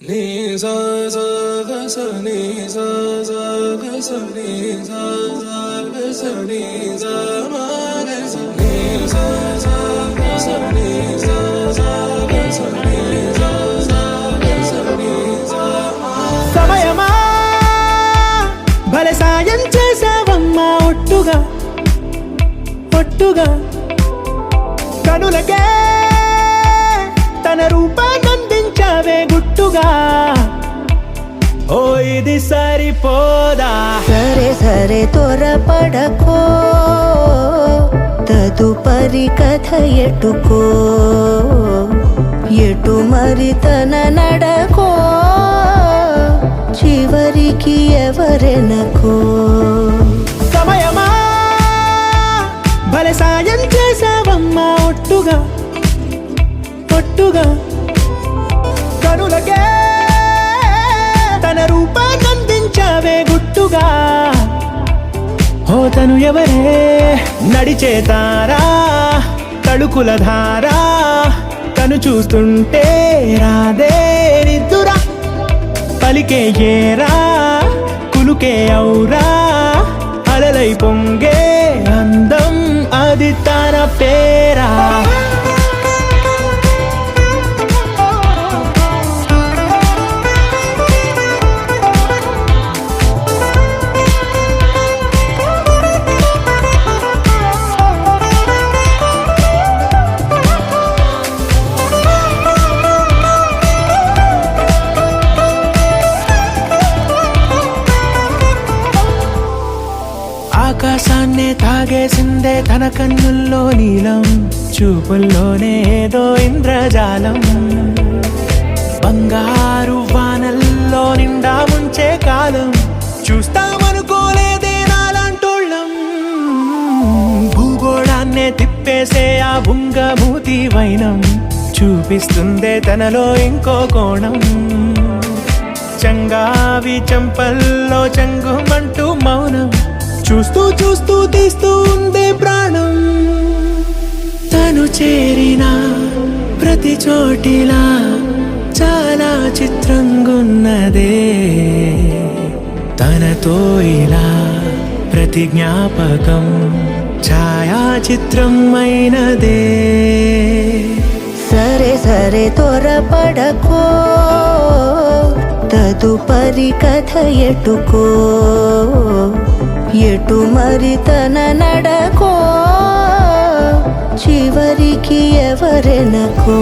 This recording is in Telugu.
Ni sa sa ga sa ni sa sa ga sa ni sa sa ga sa ni sa ma ga sa ni sa sa ga sa ni sa sa ga sa ni sa sa ga sa ni sa ma సమయమా భలే సాయం చేసావమ్మా ఒట్టుగా ఒట్టుగా కనులకే తన రూపాన్నందించావే గుట్టుగా ఓ ఇది సరిపోదా సరే సరే త్వరపడకో తదుపరి కథ ఎటుకో ఎటు మరి తన నడకో చివరికి ఎవరెనకో సమయమా భలే సాయం చేసావమ్మా ఒట్టుగా ఒట్టుగా కనులకే తన రూపాన్నందించావే గుట్టుగా ఓ తను ఎవరే నడిచే తారా తడుకుల ధారా తను చూస్తుంటే రాదే నిద్దురా పలికే ఏరా కులుకే ఔరా అలలై పొంగే అందం అది తన పేరా ఆకాశాన్నే తాగేసిందే తన కన్నుల్లో నీలం చూపుల్లోనే ఏదో ఇంద్రజాలం బంగారు వానల్లో నిండా ముంచే కాలం చూస్తామనుకోలేదే నాలాంటోళ్ళం భూగోళాన్నే తిప్పేసే ఆ బుంగమూతి వైనం చూపిస్తుందే తనలో ఇంకో కోణం చంగావి చంపల్లో చంగుమంటూ మౌనం చూస్తూ చూస్తూ తీస్తూ ఉందే ప్రాణం తను చేరిన ప్రతి చోటిలా చాలా చిత్రంగున్నదే తనతో ఇలా ప్రతి జ్ఞాపకం ఛాయాచిత్రం అయినదే సరే సరే త్వరపడకో తదుపరి కథ ఎటుకో ఎటు మరి తన నడకో చివరికి ఎవరెనకో